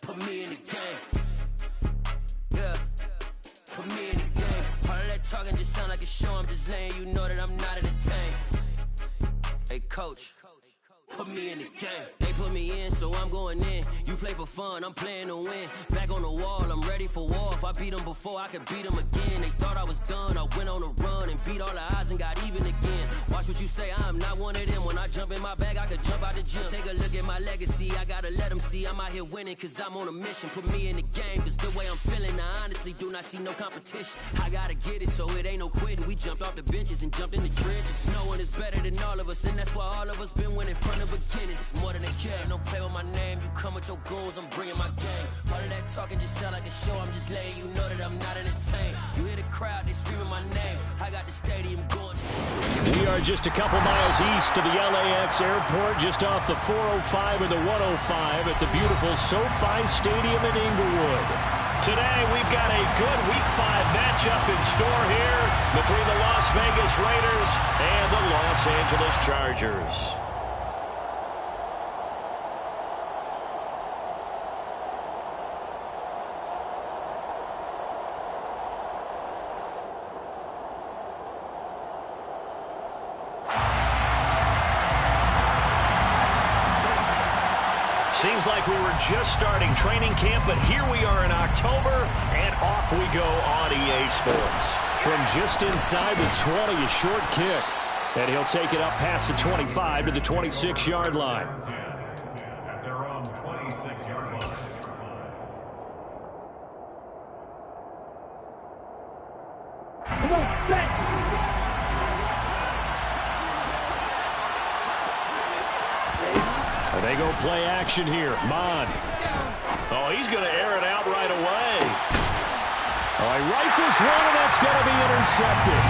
Put me in the game. Yeah. Put me in the game. All of that talking just sound like a show. I'm just letting you know that I'm not entertained. Hey, coach. Put me in the game. They put me in, so I'm going in. You play for fun, I'm playing to win. Back on the wall, I'm ready for war. If I beat them before, I could beat them again. They thought I was done, I went on a run and beat all the odds and got even again. Watch what you say, I'm not one of them. When I jump in my bag, I could jump out the gym. Take a look at my legacy, I gotta let them see I'm out here winning, cause I'm on a mission. Put me in the game, cause the way I'm feeling, I honestly do not see no competition. I gotta get it, so it ain't no quitting. We jumped off the benches and jumped in the trenches. No one is better than all of us, and that's why all of us been winning from the beginning. It's more than a game, don't play with my name. You come with your goons, I'm bringing my game. All of that talking just sound like a show. I'm just letting you know that I'm not entertained. You hear the crowd, they screaming my name. I got the stadium going. We are just a couple miles east of the LAX airport, just off the 405 and the 105 at the beautiful SoFi Stadium in Inglewood. Today, we've got a good Week 5 matchup in store here between the Las Vegas Raiders and the Los Angeles Chargers. Seems like we were just starting training camp, but here we are in October, and off we go on EA Sports. From just inside the 20, a short kick. And he'll take it up past the 25 to the 26-yard line. At their own 26-yard line. Come on, back! They go play action here. Mon. Oh, he's going to air it out right away. Oh, he rifles one, and that's going to be intercepted.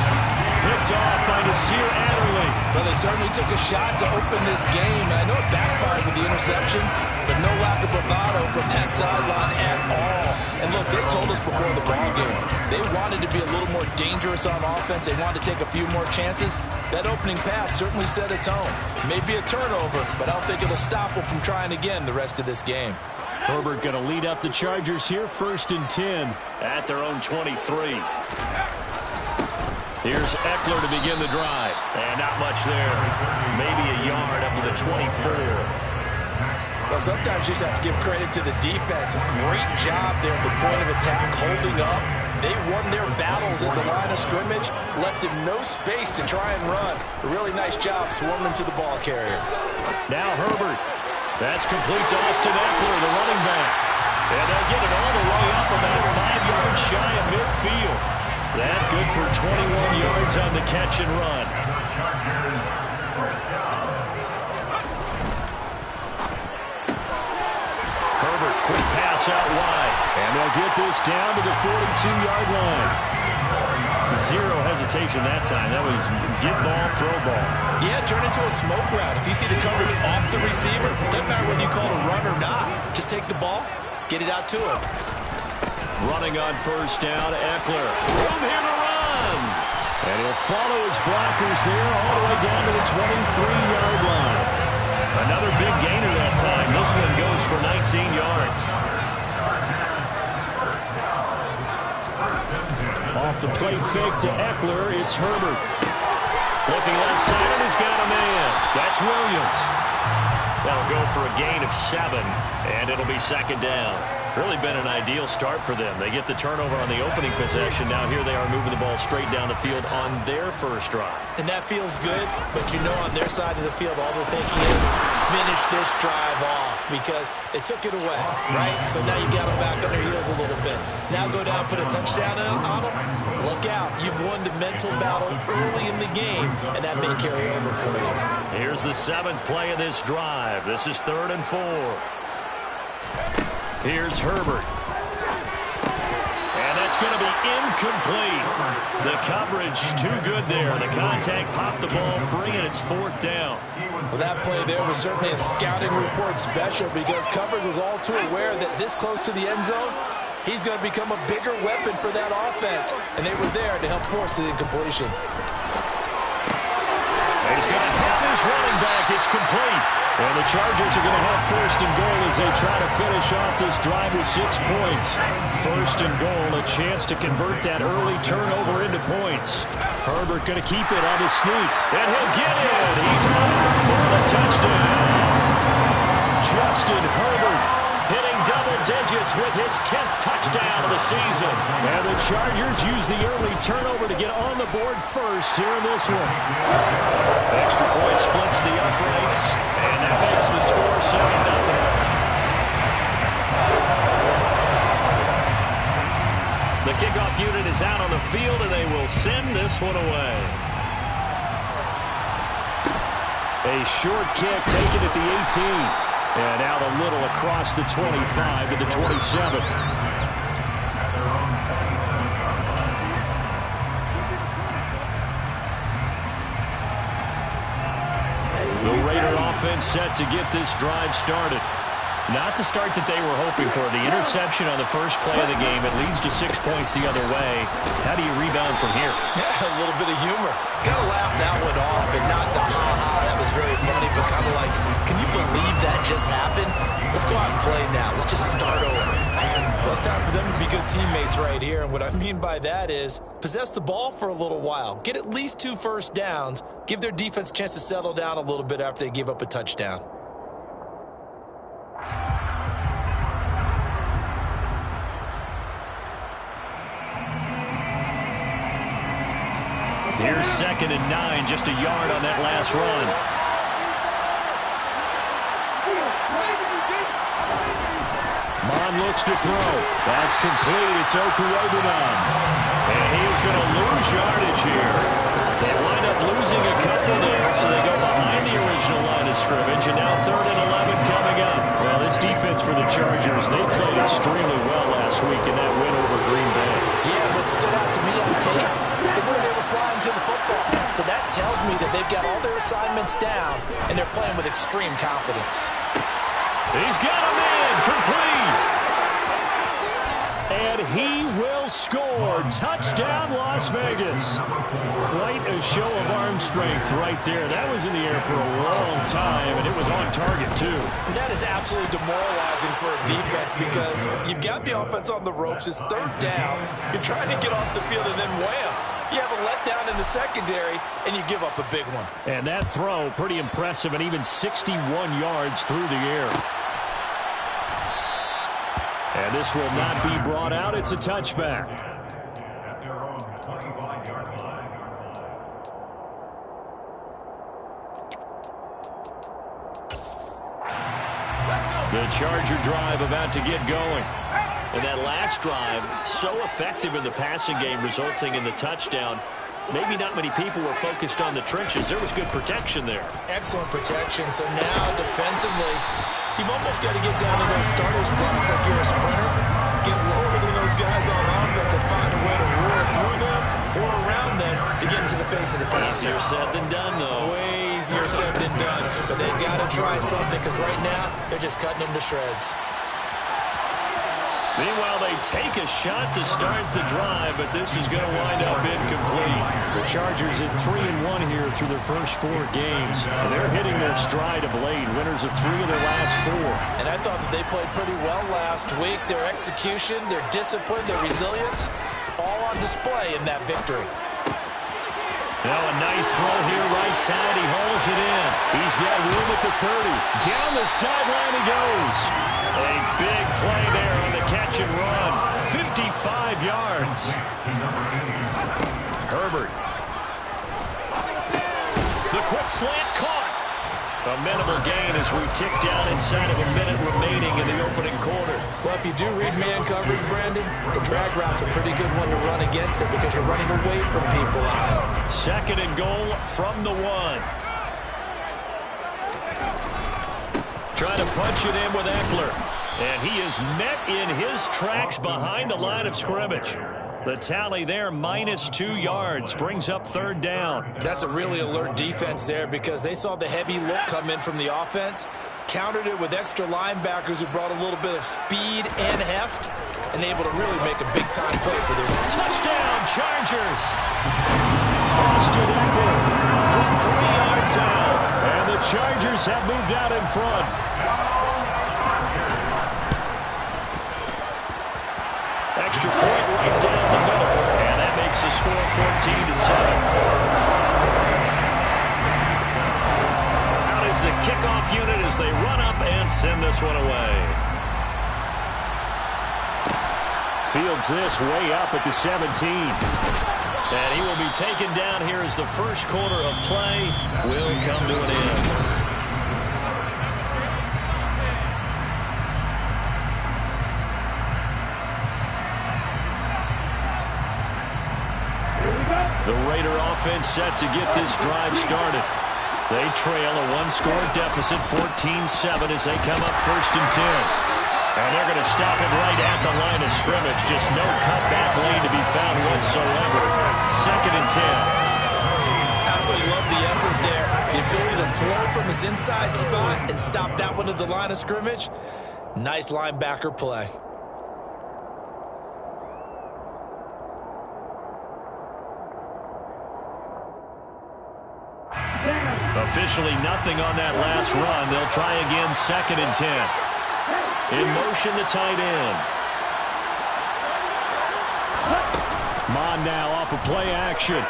Picked off by Nasir Adderley. Well, they certainly took a shot to open this game. And I know it backfired with the interception, but no lack of bravado from that sideline at all. And look, they told us before the ball game, they wanted to be a little more dangerous on offense. They wanted to take a few more chances. That opening pass certainly set a tone. Maybe a turnover, but I don't think it'll stop them from trying again the rest of this game. Herbert going to lead up the Chargers here, 1st and 10 at their own 23. Here's Eckler to begin the drive. And not much there. Maybe a yard up to the 24. Well, sometimes you just have to give credit to the defense. Great job there at the point of attack, holding up. They won their battles at the line of scrimmage, left him no space to try and run. A really nice job swarming to the ball carrier. Now Herbert. That's complete to Austin Eckler, the running back. And they'll get it all the way up about 5 yards shy of midfield. That good for 21 yards on the catch and run. Herbert, quick pass out wide. And they'll get this down to the 42-yard line. Zero hesitation that time. That was get ball, throw ball. Yeah, turn into a smoke route. If you see the coverage off the receiver, doesn't matter whether you call it a run or not. Just take the ball, get it out to him. Running on 1st down, Eckler. Room here to run. And he'll follow his blockers there all the way down to the 23-yard line. Another big gainer that time. This one goes for 19 yards. Off the play fake to Eckler, it's Herbert. Looking left side, and he's got a man. That's Williams. That'll go for a gain of 7, and it'll be 2nd down. Really been an ideal start for them. They get the turnover on the opening possession. Now here they are moving the ball straight down the field on their first drive. And that feels good, but you know on their side of the field, all they're thinking is finish this drive off because they took it away, right? So now you got them back on their heels a little bit. Now go down, put a touchdown on them. Look out. You've won the mental battle early in the game, and that may carry over for you. Here's the 7th play of this drive. This is 3rd and 4. Here's Herbert. And that's going to be incomplete. The coverage too good there. The contact popped the ball free, and it's 4th down. Well, that play there was certainly a scouting report special because coverage was all too aware that this close to the end zone, he's going to become a bigger weapon for that offense. And they were there to help force the incompletion. He's going to have his his running back. It's complete. And the Chargers are going to have first and goal as they try to finish off this drive with 6 points. First and goal, a chance to convert that early turnover into points. Herbert going to keep it on his sneak. And he'll get it. He's on for the touchdown. Justin Herbert hitting double digits with his 10th touchdown of the season. And the Chargers use the early turnover to get on the board first here in this one. Extra point splits the uprights, and that makes the score 7-0. The kickoff unit is out on the field, and they will send this one away. A short kick taken at the 18. And out a little across the 25 to the 27. The Raider offense set to get this drive started. Not the start that they were hoping for. The interception on the first play of the game. It leads to 6 points the other way. How do you rebound from here? Yeah, a little bit of humor. Got to laugh that one off and not the ha-ha. That was very funny, but kind of like, can you believe that just happened? Let's go out and play now. Let's just start over. Well, it's time for them to be good teammates right here, and what I mean by that is possess the ball for a little while. Get at least 2 first downs. Give their defense a chance to settle down a little bit after they give up a touchdown. Here's 2nd and 9, just a yard on that last run. Mon looks to throw. That's complete. It's Okurobunan. And he is going to lose yardage here. They wind up losing a couple there, so they go behind the original line of scrimmage, and now 3rd and 11 coming up. Well, this defense for the Chargers, they played extremely well last week in that win over Green Bay. Yeah, what stood out to me on tape, the way they were flying to the football. So that tells me that they've got all their assignments down, and they're playing with extreme confidence. He's got a man complete. And he will score. Touchdown, Las Vegas. Quite a show of arm strength right there. That was in the air for a long time, and it was on target, too. That is absolutely demoralizing for a defense because you've got the offense on the ropes. It's 3rd down. You're trying to get off the field, and then wham. You have a letdown in the secondary, and you give up a big one. And that throw, pretty impressive, and even 61 yards through the air. And this will not be brought out. It's a touchback. At their own 25-yard line. The Charger drive about to get going. And that last drive, so effective in the passing game, resulting in the touchdown. Maybe not many people were focused on the trenches. There was good protection there. Excellent protection. So now defensively, you've almost got to get down to those starters blocks like you're a sprinter. Get lower than those guys on offense and find a way to roar through them or around them to get into the face of the passer. Easier said than done, though. Way easier said than done. But they've got to try something because right now they're just cutting them to shreds. Meanwhile, they take a shot to start the drive, but this is going to wind up incomplete. The Chargers at 3-1 here through their first 4 games. They're hitting their stride of late, winners of 3 of their last 4. And I thought that they played pretty well last week. Their execution, their discipline, their resilience, all on display in that victory. Now a nice throw here right side. He hauls it in. He's got room at the 30. Down the sideline he goes. A big play there on the catch and run. 55 yards. Herbert. The quick slant caught. A minimal gain as we tick down inside of a minute remaining in the opening quarter. Well, if you do read man coverage, Brandon, the drag route's a pretty good one to run against it because you're running away from people. 2nd and goal from the 1. Trying to punch it in with Eckler. And he is met in his tracks behind the line of scrimmage. The tally there, -2 yards, brings up 3rd down. That's a really alert defense there because they saw the heavy look come in from the offense, countered it with extra linebackers who brought a little bit of speed and heft, and able to really make a big-time play for their touchdown, Chargers. Austin Eckler from 3 yards out. And the Chargers have moved out in front. Extra point right down the middle. And that makes the score 14-7. Out is the kickoff unit as they run up and send this one away. Fields this way up at the 17. And he will be taken down here as the first quarter of play will come to an end. The Raider offense set to get this drive started. They trail a one-score deficit, 14-7, as they come up 1st and 10. And they're going to stop it right at the line of scrimmage. Just no cutback lane to be found whatsoever. 2nd and 10. Absolutely love the effort there. The ability to flow from his inside spot and stop that one at the line of scrimmage. Nice linebacker play. Officially nothing on that last run. They'll try again 2nd and 10. In motion, the tight end. Mon now off of play action.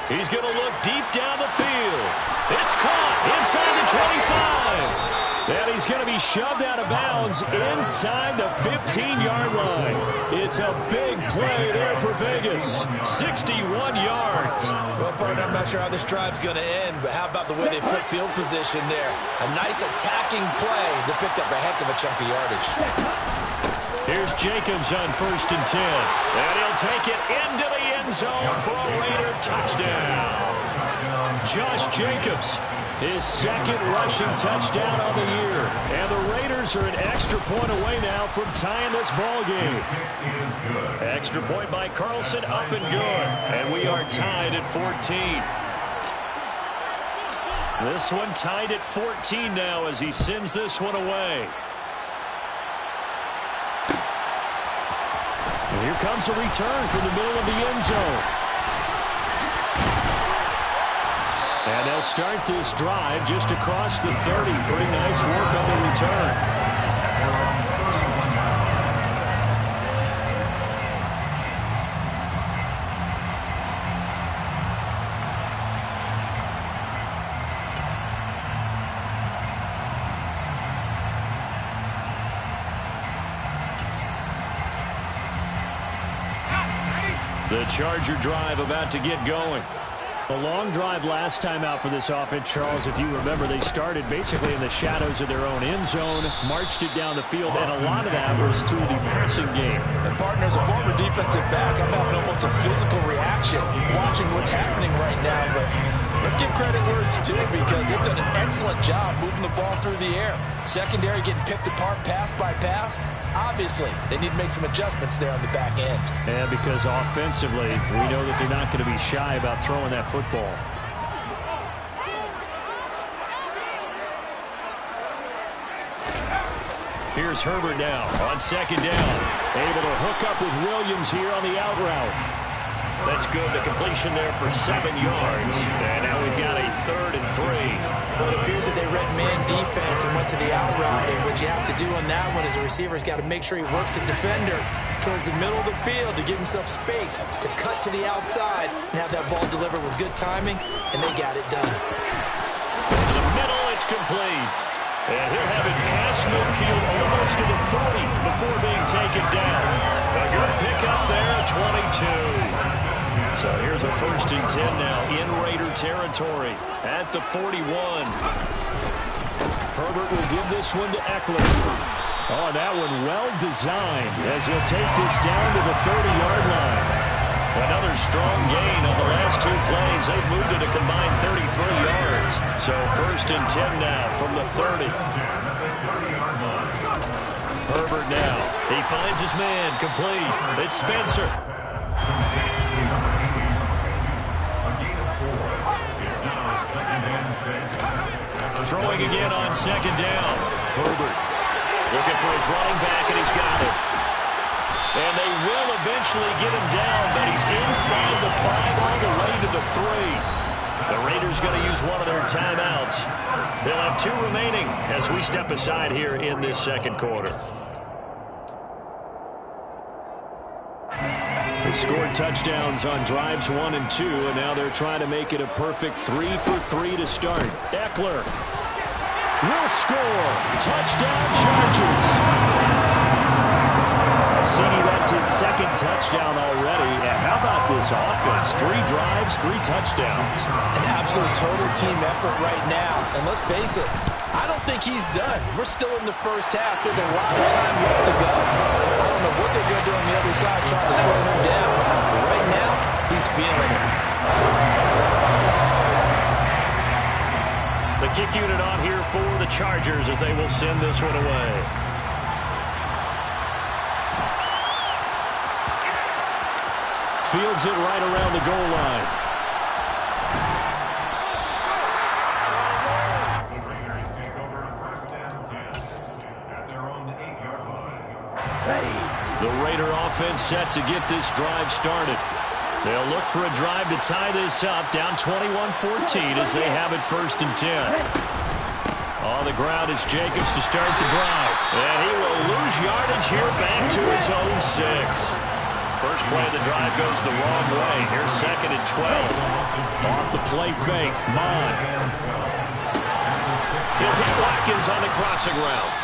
He's going to look deep down the field. It's caught inside the 25. And he's going to be shoved out of bounds inside the 15-yard line. It's a big play there for Vegas. 61 yards. Well, partner, I'm not sure how this drive's going to end, but how about the way they flip field position there? A nice attacking play that picked up a heck of a chunk of yardage. Here's Jacobs on 1st and 10. And he'll take it into the end zone for a Raider touchdown. Josh Jacobs, his 2nd rushing touchdown on the year. And the Raiders are an extra point away now from tying this ball game. Extra point by Carlson, up and good. And we are tied at 14. This one tied at 14 now as he sends this one away. And here comes a return from the middle of the end zone. And they'll start this drive just across the 30. Pretty nice work on the return. The Charger drive about to get going. The long drive last time out for this offense, Charles, if you remember, they started basically in the shadows of their own end zone, marched it down the field, and a lot of that was through the passing game. And partners, a former defensive back, I'm having almost a physical reaction watching what's happening right now, but let's give credit where it's due because they've done an excellent job moving the ball through the air. Secondary getting picked apart pass by pass. Obviously, they need to make some adjustments there on the back end. And because offensively, we know that they're not going to be shy about throwing that football. Here's Herbert now on 2nd down. Able to hook up with Williams here on the out route. That's good. The completion there for 7 yards. And now we've got a 3rd and 3. Well, it appears that they read man defense and went to the out route. And what you have to do on that one is the receiver's got to make sure he works the defender towards the middle of the field to give himself space to cut to the outside and have that ball delivered with good timing, and they got it done. In the middle, it's complete. And he'll have it past midfield almost to the 40 before being taken down. A good pickup there, 22. So here's a 1st and 10 now in Raider territory at the 41. Herbert will give this one to Eckler. Oh, that one well designed as he'll take this down to the 30-yard line. Another strong gain on the last 2 plays. They've moved it a combined 33 yards. So 1st and 10 now from the 30. Herbert now. He finds his man complete. It's Spencer. Throwing again on 2nd down. Herbert looking for his running back, and he's got it. And they will eventually get him down, but he's inside the 5 all the way to the 3. The Raiders going to use one of their timeouts. They'll have 2 remaining as we step aside here in this second quarter. They scored touchdowns on drives 1 and 2, and now they're trying to make it a perfect 3 for 3 to start. Eckler will score. Touchdown, Chargers. CD, that's his second touchdown already. And how about this offense? 3 drives, 3 touchdowns. An absolute total team effort right now. And let's face it, I don't think he's done. We're still in the first half. There's a lot of time left to go. I don't know what they're going to do on the other side trying to slow him down. But right now, he's feeling it. The kick unit on here for the Chargers as they will send this one away. Fields it right around the goal line. The Raiders take over 1st and 10 at their own 8-yard line. The Raider offense set to get this drive started. They'll look for a drive to tie this up, down 21-14 as they have it 1st and 10. On the ground is Jacobs to start the drive. And he will lose yardage here back to his own 6. First play of the drive goes the wrong way. Here's 2nd and 12. Off the play fake, Mon. He'll hit Watkins on the crossing route.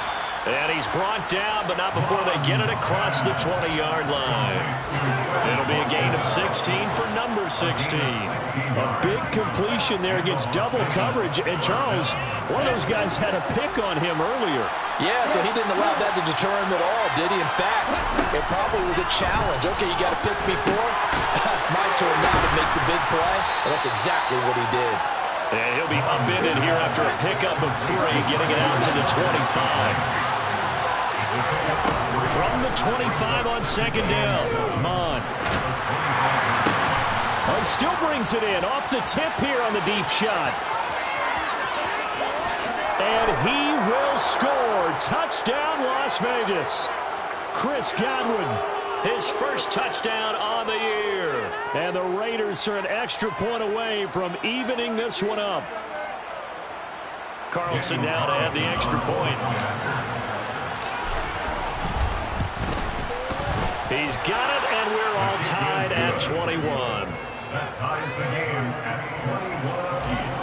And he's brought down, but not before they get it across the 20-yard line. It'll be a gain of 16 for number 16. A big completion there against double coverage. And Charles, one of those guys had a pick on him earlier. Yeah, so he didn't allow that to deter him at all, did he? In fact, it probably was a challenge. Okay, you got to pick me 4. It's my turn now to make the big play. And that's exactly what he did. And he'll be upended here after a pickup of 3, getting it out to the 25. From the 25 on 2nd down, Mon. Oh, still brings it in off the tip here on the deep shot. And he will score. Touchdown, Las Vegas. Chris Godwin. His first touchdown on the year. And the Raiders are an extra point away from evening this one up. Carlson now to add the extra point. He's got it, and we're all tied at 21. That ties the game at 21 apiece.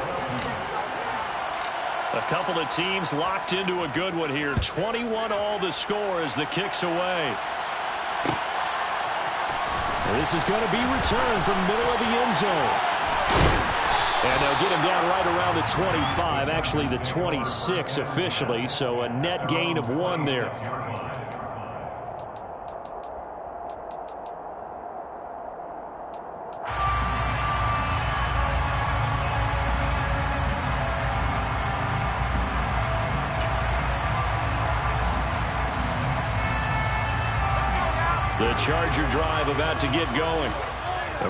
A couple of teams locked into a good one here. 21 all the score as the kick's away. This is going to be returned from middle of the end zone. And they'll get him down right around the 25, actually the 26 officially, so a net gain of 1 there. The Charger drive about to get going.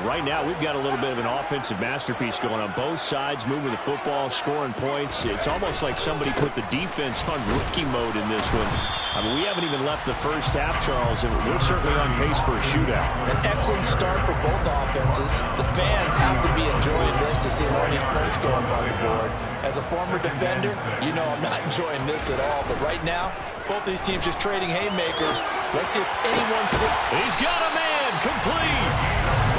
Right now, we've got a little bit of an offensive masterpiece going on both sides, moving the football, scoring points. It's almost like somebody put the defense on rookie mode in this one. I mean, we haven't even left the first half, Charles, and we're certainly on pace for a shootout. An excellent start for both offenses. The fans have to be enjoying this to see all these points going on the board. As a former defender, you know I'm not enjoying this at all. But right now, both these teams just trading haymakers. Let's see if anyone's... He's got a man, complete.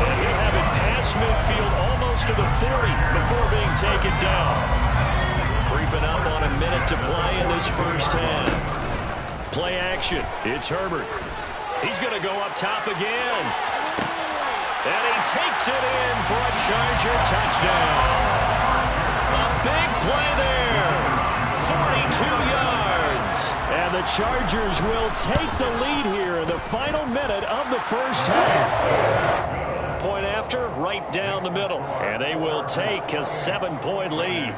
And he'll have it past midfield almost to the 40 before being taken down. Creeping up on a minute to play in this first half. Play action. It's Herbert. He's going to go up top again. And he takes it in for a Charger touchdown. A big play there. 42 yards. And the Chargers will take the lead here in the final minute of the first half. Point after, right down the middle. And they will take a 7-point lead.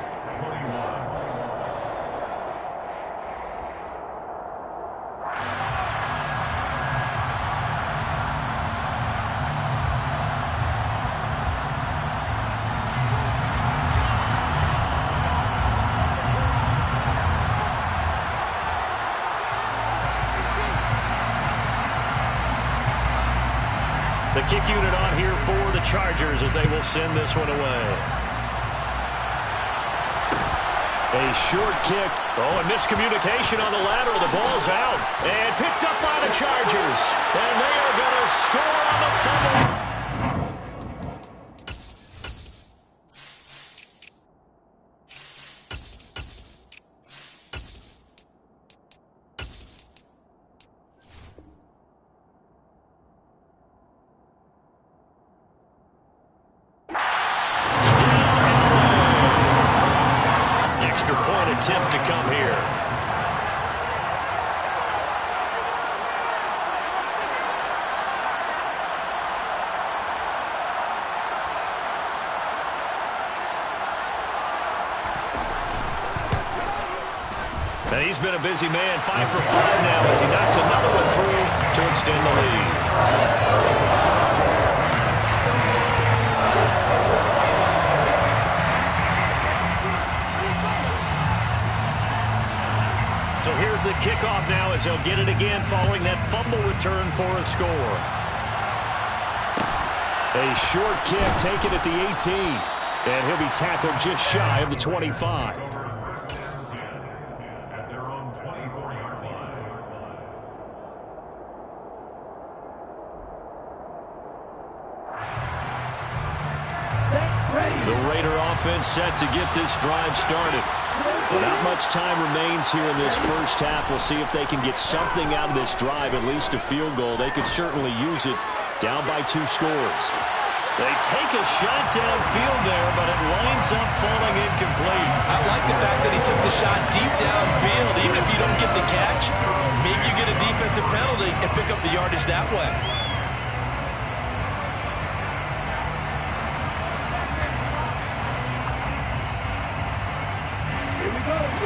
The kick unit on here for the Chargers as they will send this one away. A short kick. Oh, and miscommunication on the lateral. The ball's out. And picked up by the Chargers. And they are going to score on the fumble. Attempt to come here. And he's been a busy man, 5 for 5 now as he knocks another one through to extend the lead. So here's the kickoff now as he'll get it again following that fumble return for a score. A short kick taken at the 18. And he'll be tackled just shy of the 25. At their own 24-yard line. The Raider offense set to get this drive started. Not much time remains here in this first half. We'll see if they can get something out of this drive, at least a field goal. They could certainly use it, down by 2 scores. They take a shot downfield there, but it winds up falling incomplete. I like the fact that he took the shot deep downfield. Even if you don't get the catch, maybe you get a defensive penalty and pick up the yardage that way.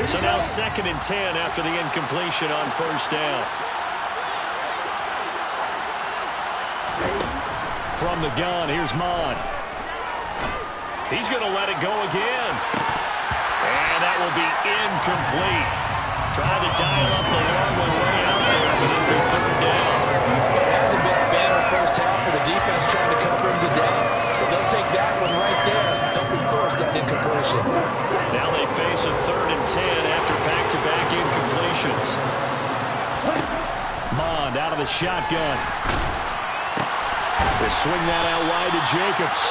So now 2nd and 10 after the incompletion on first down. From the gun, here's Mon. He's going to let it go again. And that will be incomplete. Trying to dial up the long one way out there, but it'll be 3rd down. It hasn't been a banner first half for the defense trying to cover him today. But they'll take that one right there, helping force that incompletion. Now they face a 3rd and 10 after back-to-back incompletions. Mond out of the shotgun. They swing that out wide to Jacobs.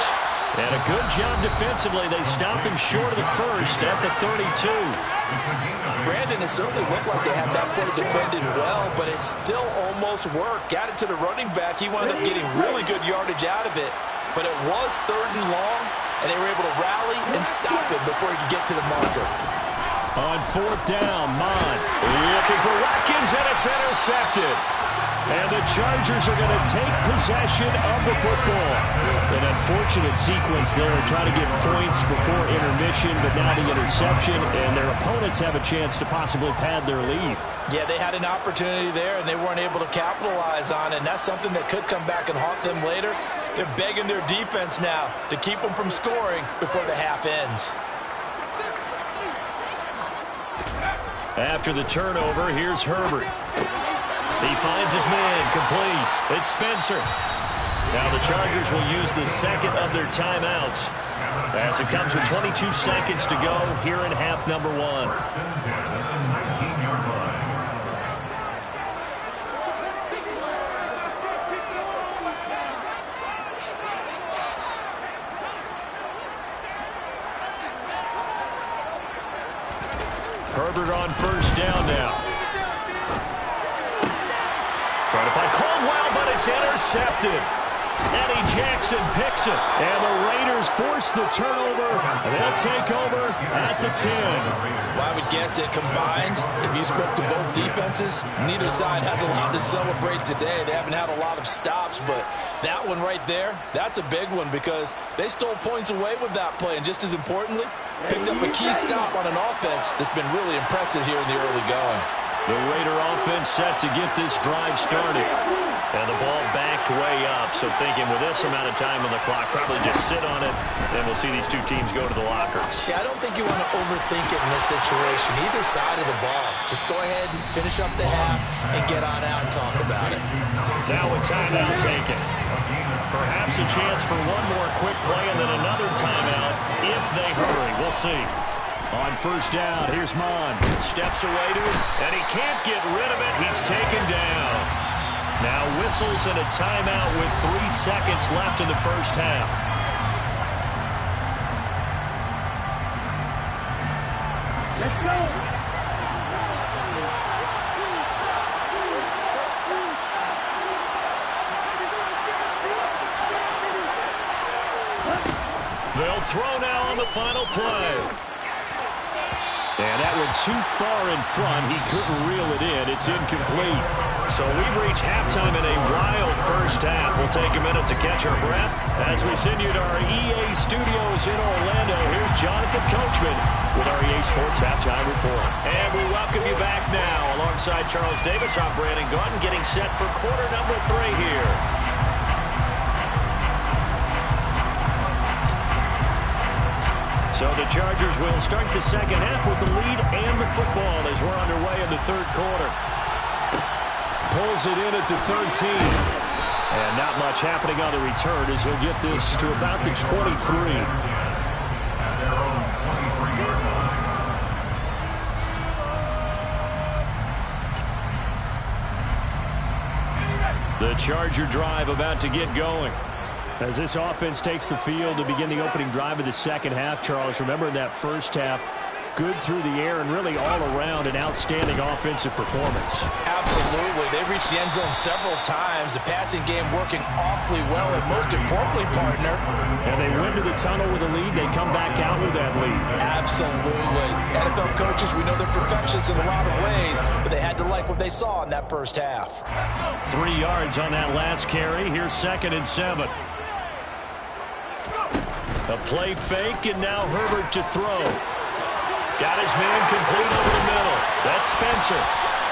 And a good job defensively. They stopped him short of the first at the 32. Brandon, it certainly looked like they had that play defended well, but it still almost worked. Got it to the running back. He wound up getting really good yardage out of it. But it was 3rd and long, and they were able to rally and stop it before he could get to the marker. On 4th down, Mond looking for Watkins, and it's intercepted. And the Chargers are going to take possession of the football. An unfortunate sequence there, trying to get points before intermission, but now the interception, and their opponents have a chance to possibly pad their lead. Yeah, they had an opportunity there, and they weren't able to capitalize on it, and that's something that could come back and haunt them later. They're begging their defense now to keep them from scoring before the half ends. After the turnover, here's Herbert. He finds his man, complete. It's Spencer. Now the Chargers will use the 2nd of their timeouts as it comes with 22 seconds to go here in half number 1. 1st and 10 at the 19-yard line. Herbert on first down now. Trying to find Caldwell, but it's intercepted. Eddie Jackson picks it. And the Raiders force the turnover. And they'll take over at the 10. Well, I would guess it combined. If you spoke to both defenses, neither side has a lot to celebrate today. They haven't had a lot of stops, but that one right there, that's a big one because they stole points away with that play. And just as importantly, picked up a key stop on an offense that's been really impressive here in the early going. The Raider offense set to get this drive started. And the ball backed way up. So thinking with this amount of time on the clock, probably just sit on it. Then we'll see these two teams go to the lockers. Yeah, I don't think you want to overthink it in this situation. Either side of the ball. Just go ahead and finish up the half and get on out and talk about it. Now a timeout taken. Perhaps a chance for one more quick play and then another timeout if they hurry. We'll see. On first down, here's Mon. Steps away to it, and he can't get rid of it. He's taken down. Now whistles and a timeout with 3 seconds left in the first half. Let's go. They'll throw now on the final play. And that one too far in front. He couldn't reel it in. It's incomplete. So we've reached halftime in a wild first half. We'll take a minute to catch our breath as we send you to our EA studios in Orlando. Here's Jonathan Coachman with our EA Sports Halftime Report. And we welcome you back now alongside Charles Davis. I'm Brandon Gaudin getting set for quarter number 3 here. So the Chargers will start the second half with the lead and the football as we're underway in the third quarter. Pulls it in at the 13. And not much happening on the return as he'll get this to about the 23. At their own 23-yard line. The Charger drive about to get going. As this offense takes the field to begin the opening drive of the second half, Charles, remember in that first half, good through the air and really all around an outstanding offensive performance. Absolutely. They reached the end zone several times. The passing game working awfully well, and most importantly, partner. And they went to the tunnel with a lead. They come back out with that lead. Absolutely. NFL coaches, we know they're perfectionists in a lot of ways, but they had to like what they saw in that first half. 3 yards on that last carry. Here's 2nd and 7. A play fake, and now Herbert to throw. Got his man complete over the middle. That's Spencer.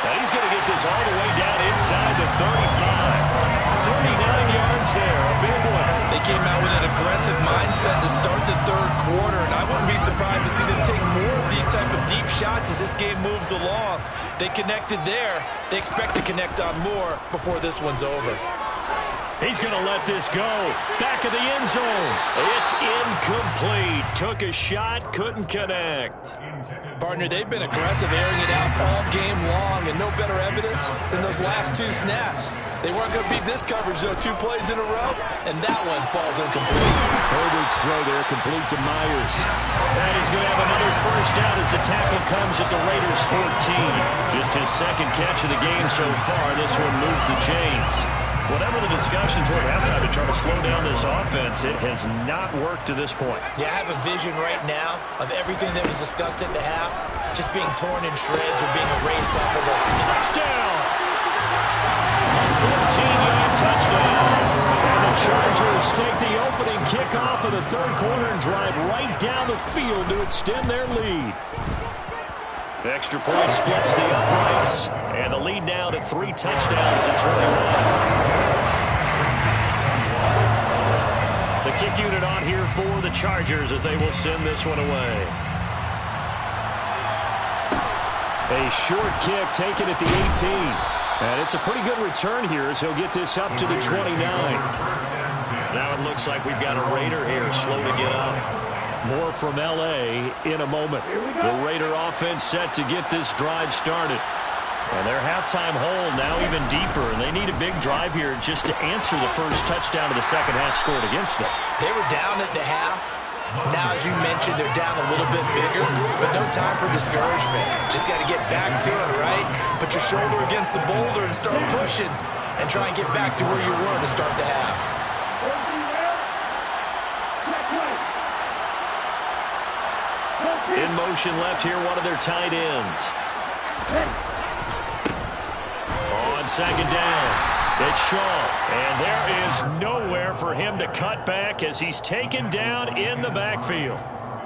Now he's going to get this all the way down inside the 35. 39 yards there, a big one. They came out with an aggressive mindset to start the third quarter, and I wouldn't be surprised to see them take more of these type of deep shots as this game moves along. They connected there. They expect to connect on more before this one's over. He's going to let this go. Back of the end zone. It's incomplete. Took a shot, couldn't connect. Partner, they've been aggressive, airing it out all game long, and no better evidence than those last 2 snaps. They weren't going to beat this coverage, though, 2 plays in a row, and that one falls incomplete. Herbert's throw there, complete to Myers. And he's going to have another first down as the tackle comes at the Raiders' 14. Just his 2nd catch of the game so far. This one moves the chains. Whatever the discussions were at halftime to try to slow down this offense, it has not worked to this point. Yeah, I have a vision right now of everything that was discussed at the half just being torn in shreds or being erased off of the touchdown. A 14-yard touchdown. And the Chargers take the opening kickoff of the third quarter and drive right down the field to extend their lead. The extra point splits the uprights, and the lead now to 3 touchdowns at 21. The kick unit on here for the Chargers as they will send this one away. A short kick taken at the 18. And it's a pretty good return here as he'll get this up to the 29. Now it looks like we've got a Raider here, slow to get up. More from L.A. in a moment. The Raider offense set to get this drive started. And their halftime hole now even deeper, and they need a big drive here just to answer the first touchdown of the second half scored against them. They were down at the half. Now, as you mentioned, they're down a little bit bigger, but no time for discouragement. Just got to get back to it, right? Put your shoulder against the boulder and start pushing and try and get back to where you were to start the half. In motion left here, one of their tight ends. On 2nd down, it's Shaw. And there is nowhere for him to cut back as he's taken down in the backfield.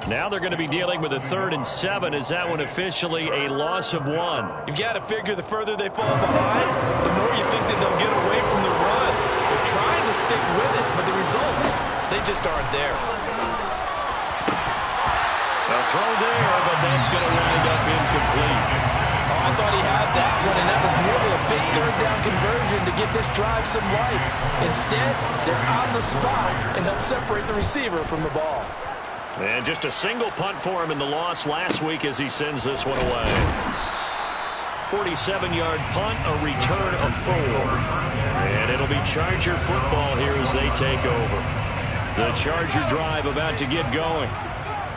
Now they're going to be dealing with a 3rd and 7. Is that one officially a loss of 1? You've got to figure the further they fall behind, the more you think that they'll get away from the run. They're trying to stick with it, but the results, they just aren't there. A throw there, but that's going to wind up incomplete. Oh, I thought he had that one, and that was nearly a big 3rd down conversion to give this drive some life. Instead, they're on the spot and help separate the receiver from the ball. And just a single punt for him in the loss last week as he sends this one away. 47-yard punt, a return of 4. And it'll be Charger football here as they take over. The Charger drive about to get going.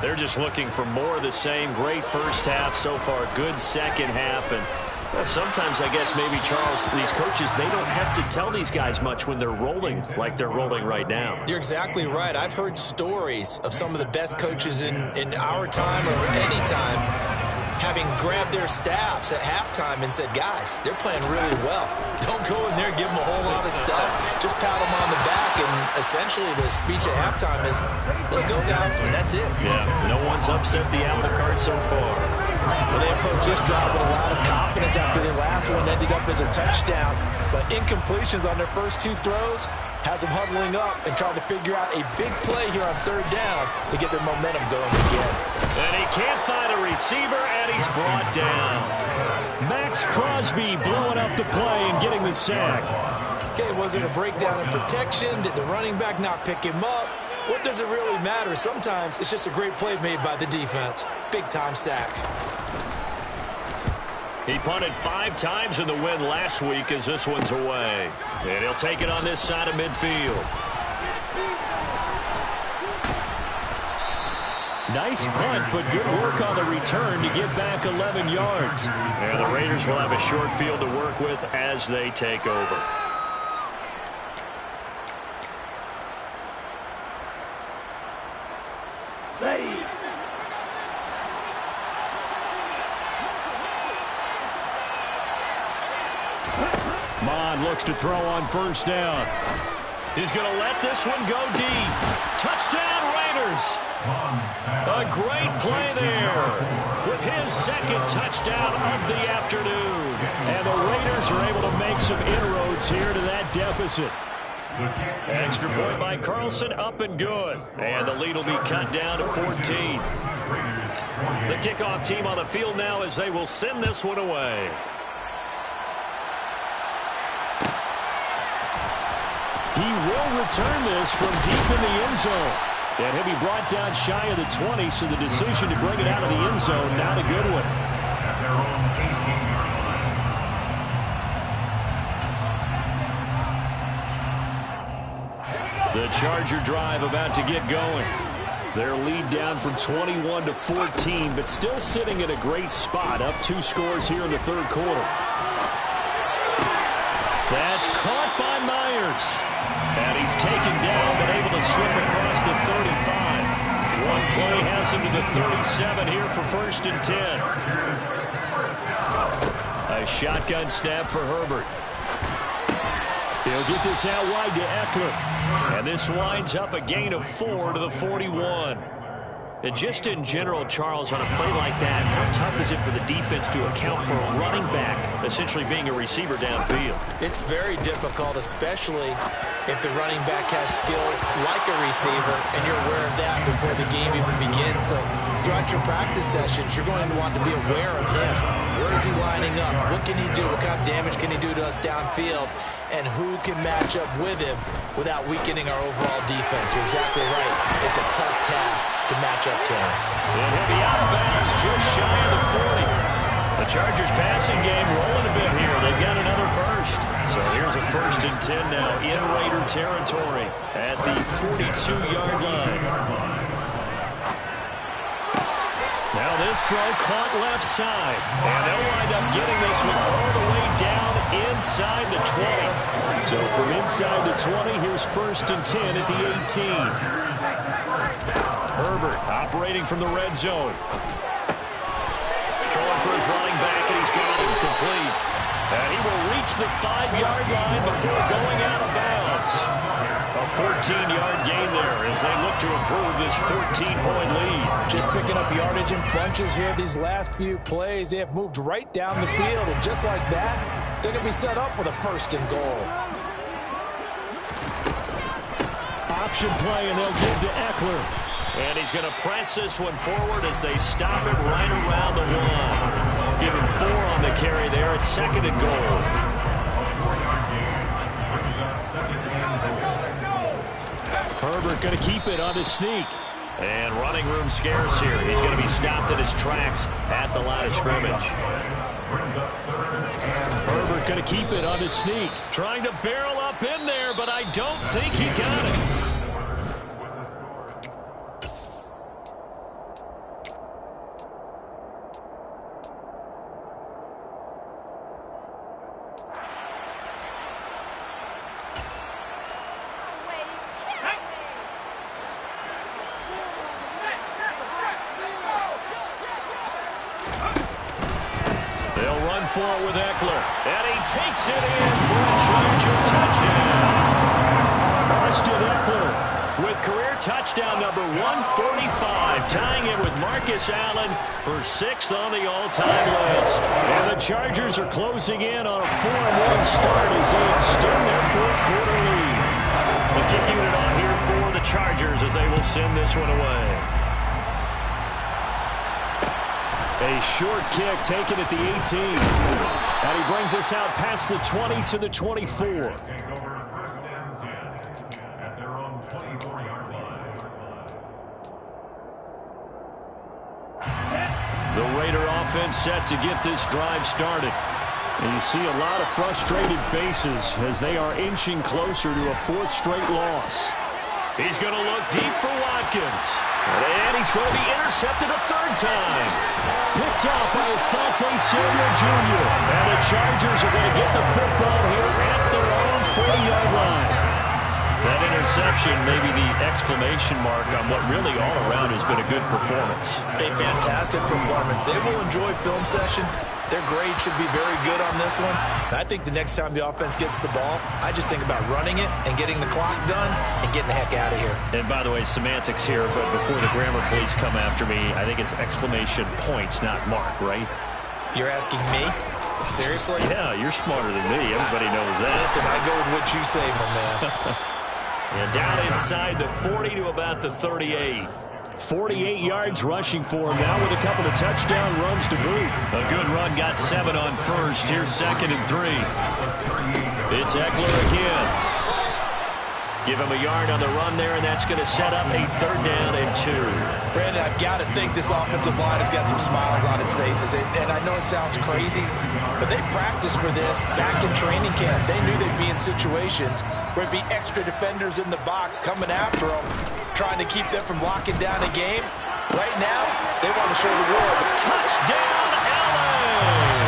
They're just looking for more of the same. Great first half so far. Good second half. And well, sometimes, I guess, maybe, Charles, these coaches, they don't have to tell these guys much when they're rolling like they're rolling right now. You're exactly right. I've heard stories of some of the best coaches in our time or any time having grabbed their staffs at halftime and said, guys, they're playing really well. Don't go in there and give them a whole lot of stuff. Just pat them on the back, and essentially the speech at halftime is, let's go, guys, and that's it. Yeah, no one's upset the apple cart so far. Well, they approached this drive with a lot of confidence after their last one ended up as a touchdown. But incompletions on their first 2 throws has them huddling up and trying to figure out a big play here on 3rd down to get their momentum going again. And he can't find a receiver, and he's brought down. Max Crosby blowing up the play and getting the sack. Okay, was it a breakdown in protection? Did the running back not pick him up? What does it really matter? Sometimes it's just a great play made by the defense. Big-time sack. He punted 5 times in the win last week as this one's away. And he'll take it on this side of midfield. Nice punt, but good work on the return to get back 11 yards. And the Raiders will have a short field to work with as they take over. Mon looks to throw on 1st down. He's going to let this one go deep. Touchdown, Raiders. A great play there with his 2nd touchdown of the afternoon. And the Raiders are able to make some inroads here to that deficit. Extra point by Carlson, up and good. And the lead will be cut down to 14. The kickoff team on the field now as they will send this one away. He will return this from deep in the end zone. And he'll be brought down shy of the 20, so the decision to bring it out of the end zone, not a good one. The Charger drive about to get going. Their lead down from 21 to 14, but still sitting in a great spot, up 2 scores here in the 3rd quarter. That's caught by Myers. And he's taken down, but able to slip across the 35. One play has him to the 37 here for 1st and 10. A shotgun snap for Herbert. He'll get this out wide to Eckler. And this winds up a gain of 4 to the 41. And just in general, Charles, on a play like that, how tough is it for the defense to account for a running back essentially being a receiver downfield? It's very difficult, especially if the running back has skills like a receiver, and you're aware of that before the game even begins. So throughout your practice sessions, you're going to want to be aware of him. Where is he lining up? What can he do? What kind of damage can he do to us downfield? And who can match up with him without weakening our overall defense? You're exactly right. It's a tough task to match up to him. And he'll be out of bounds just shy of the 40. The Chargers passing game rolling a bit here. They've got another first. So here's a 1st and 10 now in Raider territory at the 42-yard line. Now this throw caught left side. And they'll wind up getting this one all the way down inside the 20. So from inside the 20, here's 1st and 10 at the 18. Herbert operating from the red zone. Throwing for his running back, and he's got it complete. And he will reach the 5-yard line before going out of bounds. A 14-yard gain there as they look to improve this 14-point lead. Just picking up yardage and punches here these last few plays. They have moved right down the field, and just like that, they're going to be set up with a 1st and goal. Option play, and they'll give to Eckler. And he's going to press this one forward as they stop it right around the 1. Give him 4 on the carry there at 2nd and goal. Herbert going to keep it on the sneak. And running room scarce here. He's going to be stopped in his tracks at the line of scrimmage. Herbert going to keep it on the sneak. Trying to barrel up in there, but I don't think he got it. For it with Eckler, and he takes it in for a Charger touchdown. Austin Eckler with career touchdown number 145, tying it with Marcus Allen for 6th on the all-time list. And the Chargers are closing in on a 4-1 start as they extend their fourth-quarter lead. The kick unit on here for the Chargers as they will send this one away. A short kick taken at the 18. And he brings us out past the 20 to the 24. Take over 1st and 10 at their own 24-yard line. The Raider offense set to get this drive started. And you see a lot of frustrated faces as they are inching closer to a 4th straight loss. He's going to look deep for Watkins. And he's going to be intercepted a 3rd time. Picked off by Asante Samuel Jr. And the Chargers are going to get the football here at their own 40-yard line. That interception may be the exclamation mark on what really all around has been a good performance. A fantastic performance. They will enjoy film session. Their grade should be very good on this one. And I think the next time the offense gets the ball, I just think about running it and getting the clock done and getting the heck out of here. And by the way, semantics here, but before the grammar police come after me, I think it's exclamation points, not mark, right? You're asking me? Seriously? Yeah, you're smarter than me. Everybody knows that. Listen, I go with what you say, my man. And down inside the 40 to about the 38. 48 yards rushing for him now with a couple of touchdown runs to boot. A good run, got 7 on first. Here's 2nd and 3. It's Eckler again. Give him a yard on the run there, and that's going to set up a 3rd down and 2. Brandon, I've got to think this offensive line has got some smiles on its faces. And I know it sounds crazy, but they practiced for this back in training camp. They knew they'd be in situations where it'd be extra defenders in the box coming after them, trying to keep them from locking down a game. Right now, they want to show the world. Touchdown, Allen!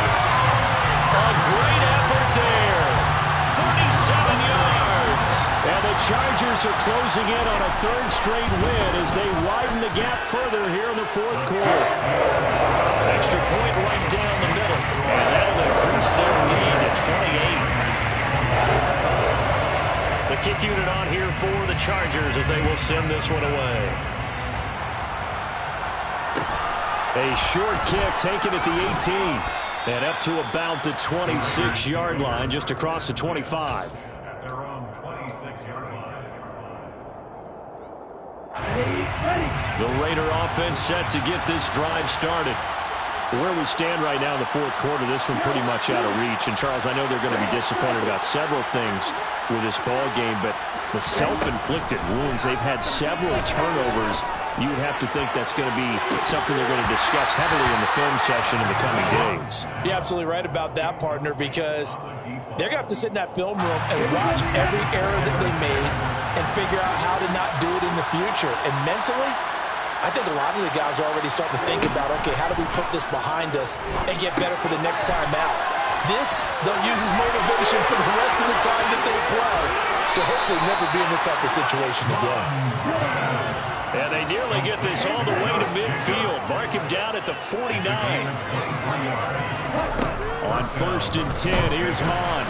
A great effort there. 37 yards. And the Chargers are closing in on a 3rd straight win as they widen the gap further here in the 4th quarter. Extra point right down the middle. And that'll increase their lead to 28. The kick unit on here for the Chargers as they will send this one away. A short kick taken at the 18. And up to about the 26-yard line, just across the 25. At their own 26-yard line. The Raider offense set to get this drive started. Where we stand right now in the 4th quarter, this one pretty much out of reach. And, Charles, I know they're going to be disappointed about several things with this ball game, but the self-inflicted wounds, they've had several turnovers. You would have to think that's going to be something they're going to discuss heavily in the film session in the coming days. You're absolutely right about that, partner, because they're going to have to sit in that film room and watch every error that they made and figure out how to not do it in the future. And mentally, I think a lot of the guys are already starting to think about, okay, how do we put this behind us and get better for the next time out? This, they'll use as motivation for the rest of the time that they play to hopefully never be in this type of situation again. And they nearly get this all the way to midfield. Mark him down at the 49. On 1st and 10, here's Mon.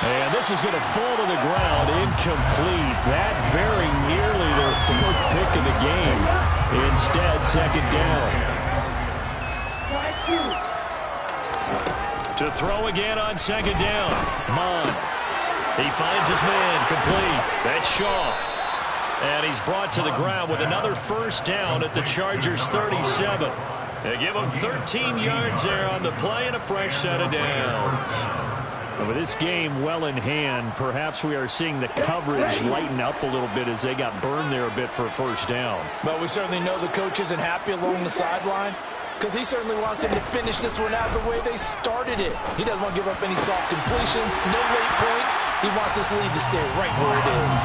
And this is going to fall to the ground, incomplete. That very nearly their 4th pick of the game. Instead, 2nd down. To throw again on 2nd down. Mon. He finds his man, complete. That's Shaw. And he's brought to the ground with another 1st down at the Chargers' 37. They give him 13 yards there on the play and a fresh set of downs. And with this game well in hand, perhaps we are seeing the coverage lighten up a little bit as they got burned there a bit for a first down. But we certainly know the coach isn't happy along the sideline, because he certainly wants them to finish this one out the way they started it. He doesn't want to give up any soft completions, no late points. He wants this lead to stay right where it is.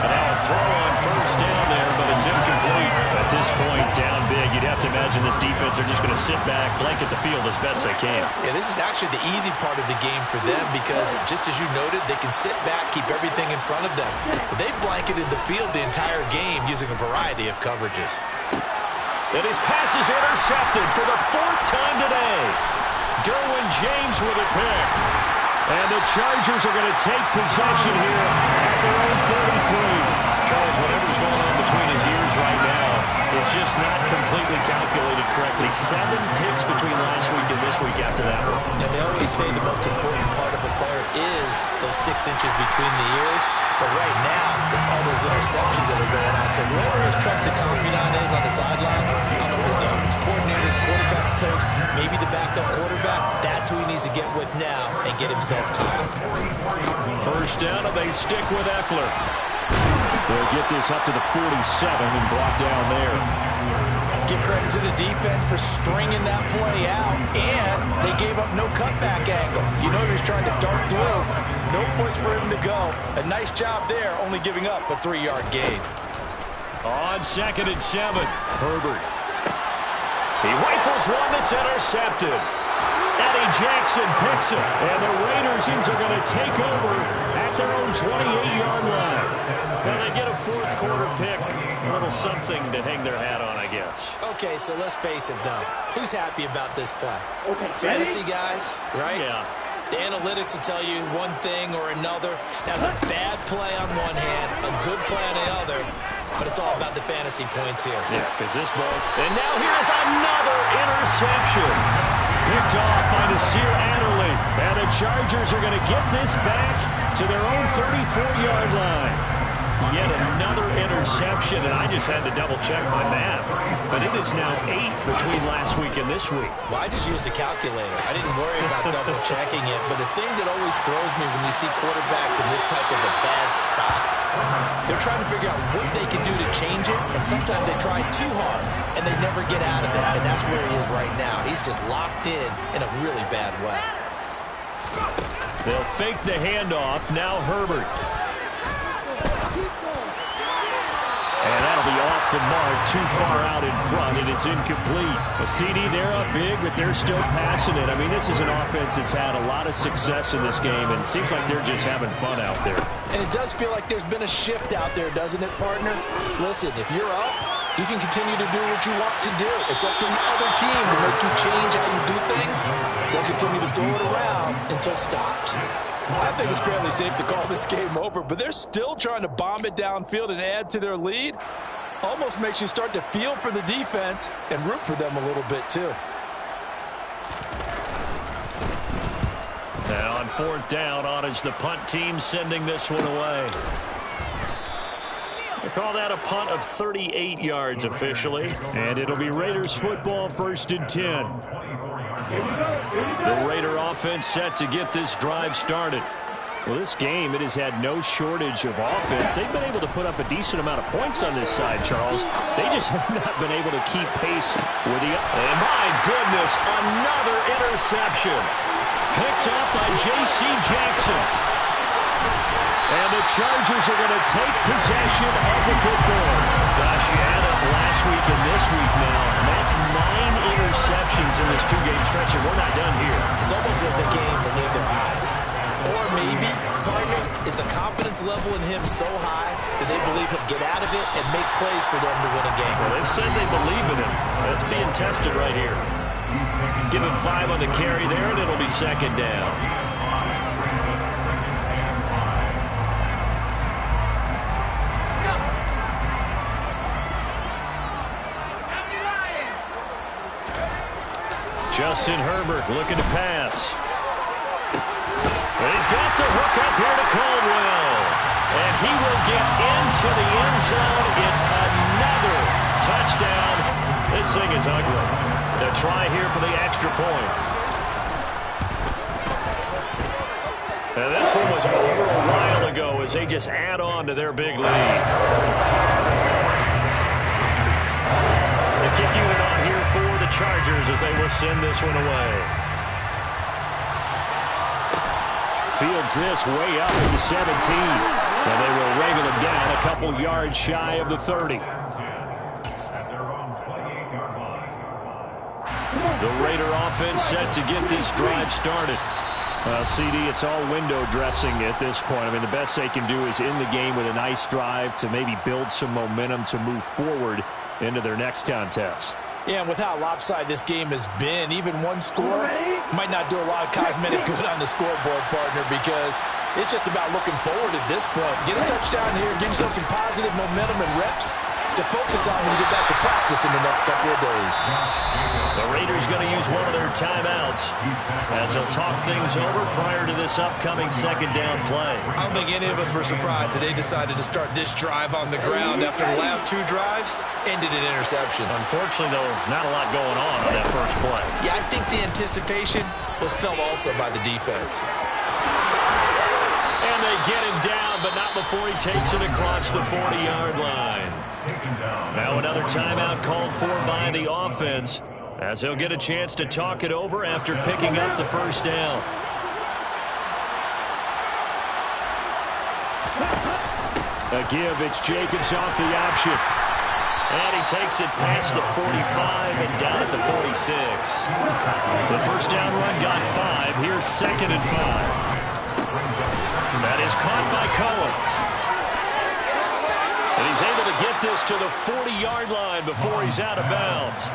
And now a throw on first down there, but it's incomplete. At this point, down big, you'd have to imagine this defense are just going to sit back, blanket the field as best they can. Yeah, this is actually the easy part of the game for them because, just as you noted, they can sit back, keep everything in front of them. But they've blanketed the field the entire game using a variety of coverages. And his pass is intercepted for the fourth time today. Derwin James with a pick. And the Chargers are going to take possession here at their own 33. Charles, whatever's going on between his ears right now, it's just not completely calculated correctly. 7 picks between last week and this week after that one. And they always say the most important part of a player is those 6 inches between the ears. But right now, it's all those interceptions that are going on. So whoever his trusted confidant is on the sidelines, I don't know if it's the offense coordinator, the quarterback's coach, maybe the backup quarterback, that's who he needs to get with now and get himself caught. First down, and they stick with Eckler. They'll get this up to the 47 and brought down there. Give credit to the defense for stringing that play out, and they gave up no cutback angle. You know he was trying to dart through. No place for him to go. A nice job there, only giving up a 3-yard gain. On 2nd and 7, Herbert. He rifles one that's intercepted. Eddie Jackson picks it, and the Raiders are going to take over at their own 28-yard line. Now they get a fourth quarter pick. A little something to hang their hat on, I guess. Okay, so let's face it, though. Who's happy about this play? Fantasy guys, right? Yeah. The analytics will tell you one thing or another. That's a bad play on one hand, a good play on the other, but it's all about the fantasy points here. Yeah, because this ball... And now here's another interception. Picked off by Nasir Adderley. And the Chargers are going to get this back to their own 34-yard line. Yet another interception, and I just had to double-check my math. But it is now 8 between last week and this week. Well, I just used a calculator. I didn't worry about double-checking it. But the thing that always throws me when you see quarterbacks in this type of a bad spot, they're trying to figure out what they can do to change it, and sometimes they try too hard, and they never get out of it. And that's where he is right now. He's just locked in a really bad way. They'll fake the handoff. Now Herbert. And that'll be off the mark, too far out in front, and it's incomplete. A CD, they're up big, but they're still passing it. I mean, this is an offense that's had a lot of success in this game, and it seems like they're just having fun out there. And it does feel like there's been a shift out there, doesn't it, partner? Listen, if you're up, you can continue to do what you want to do. It's up to the other team to make you change how you do things. They'll continue to throw it around until stopped. I think it's fairly safe to call this game over, but they're still trying to bomb it downfield and add to their lead. Almost makes you start to feel for the defense and root for them a little bit, too. Now on 4th down, on is the punt team sending this one away. They call that a punt of 38 yards officially, and it'll be Raiders football, 1st and 10. The Raider offense set to get this drive started. Well, this game, it has had no shortage of offense. They've been able to put up a decent amount of points on this side, Charles. They just have not been able to keep pace with the... And my goodness, another interception. Picked up by J.C. Jackson. And the Chargers are going to take possession of the football. Gosh, you add up last week and this week now. That's 9 interceptions in this 2-game stretch, and we're not done here. It's almost like the game will leave their eyes. Or maybe, partner, is the confidence level in him so high that they believe he'll get out of it and make plays for them to win a game. Well, they've said they believe in him. That's being tested right here. Give him 5 on the carry there, and it'll be 2nd down. Justin Herbert looking to pass. He's got the hook up here to Caldwell. And he will get into the end zone. It's another touchdown. This thing is ugly. To try here for the extra point. And this one was over a while ago as they just add on to their big lead. The kick unit on here for the Chargers as they will send this one away. Fields this way up at the 17. And they will wrangle him down a couple yards shy of the 30. The Raider offense set to get this drive started. CD, it's all window dressing at this point. I mean, the best they can do is in the game with a nice drive to maybe build some momentum to move forward into their next contest. Yeah, and with how lopsided this game has been, even one score might not do a lot of cosmetic good on the scoreboard, partner, because it's just about looking forward at this point. Get a touchdown here, give yourself some positive momentum and reps to focus on when you get back to practice in the next couple of days. The Raiders going to use one of their timeouts as they'll talk things over prior to this upcoming second down play. I don't think any of us were surprised that they decided to start this drive on the ground after the last two drives ended in interceptions. Unfortunately, though, not a lot going on that first play. Yeah, I think the anticipation was felt also by the defense. And they get him down, but not before he takes it across the 40-yard line. Now another timeout called for by the offense as he'll get a chance to talk it over after picking up the first down. A give, it's Jacobs off the option. And he takes it past the 45 and down at the 46. The first down run got 5. Here's 2nd and 5. That is caught by Cohen. And he's able to get this to the 40-yard line before he's out of bounds.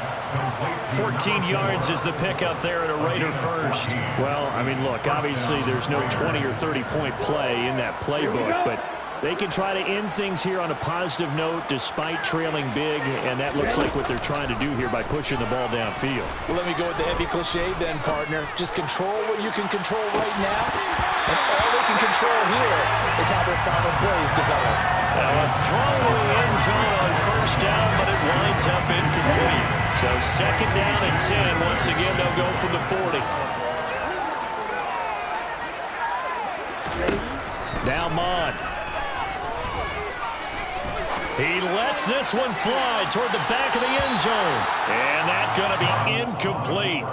14 yards is the pickup there at a Raider first. Well, I mean, look, obviously there's no 20 or 30-point play in that playbook, but they can try to end things here on a positive note despite trailing big, and that looks like what they're trying to do here by pushing the ball downfield. Well, let me go with the heavy cliche then, partner. Just control what you can control right now, and all they can control here is how their final plays develop. Now a throw in the end zone on first down, but it winds up incomplete. So 2nd down and 10. Once again, they'll go from the 40. Now Mon. He lets this one fly toward the back of the end zone. And that's going to be incomplete.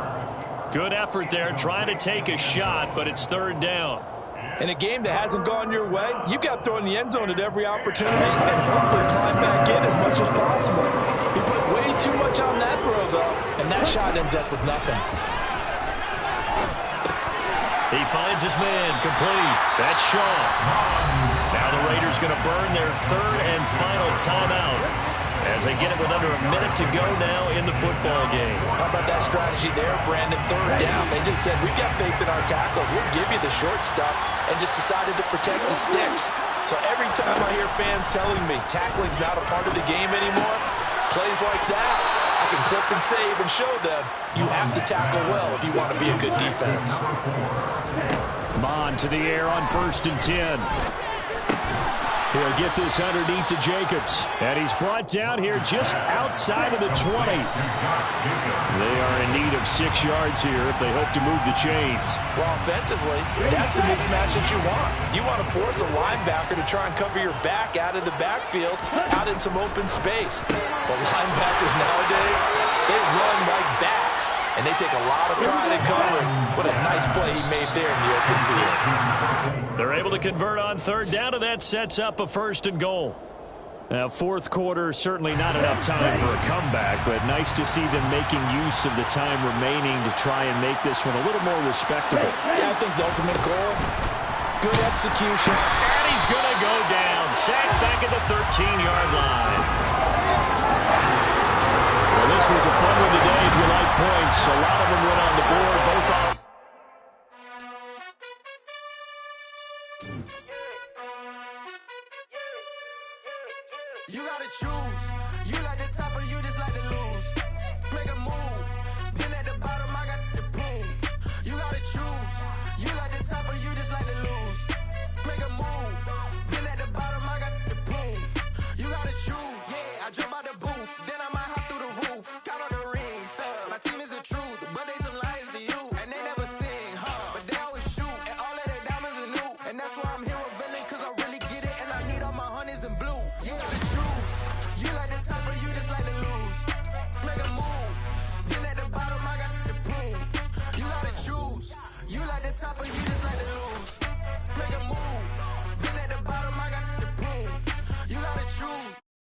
Good effort there, trying to take a shot, but it's 3rd down. In a game that hasn't gone your way, you've got to throw in the end zone at every opportunity and hopefully climb back in as much as possible. He put way too much on that throw, though, and that shot ends up with nothing. He finds his man, complete. That's Shaw. Now the Raiders going to burn their 3rd and final timeout as they get it with under a minute to go now in the football game. How about that strategy there, Brandon? 3rd down. They just said, we've got faith in our tackles. We'll give you the short stuff, and just decided to protect the sticks. So every time I hear fans telling me tackling's not a part of the game anymore, plays like that, I can clip and save and show them you have to tackle well if you want to be a good defense. Mon to the air on 1st and 10. He'll get this underneath to Jacobs. And he's brought down here just outside of the 20. They are in need of 6 yards here if they hope to move the chains. Well, offensively, that's the mismatch that you want. You want to force a linebacker to try and cover your back out of the backfield, out in some open space. The linebackers nowadays, they run like backs, and they take a lot of pride in covering. What a nice play he made there in the open field. They're able to convert on 3rd down, and that sets up a 1st and goal. Now, 4th quarter, certainly not enough time for a comeback, but nice to see them making use of the time remaining to try and make this one a little more respectable. Yeah, I think the ultimate goal, good execution. And he's going to go down. Sacked back at the 13-yard line. Well, this was a fun one today if you like points. A lot of them went on the board, both on. You gotta choose.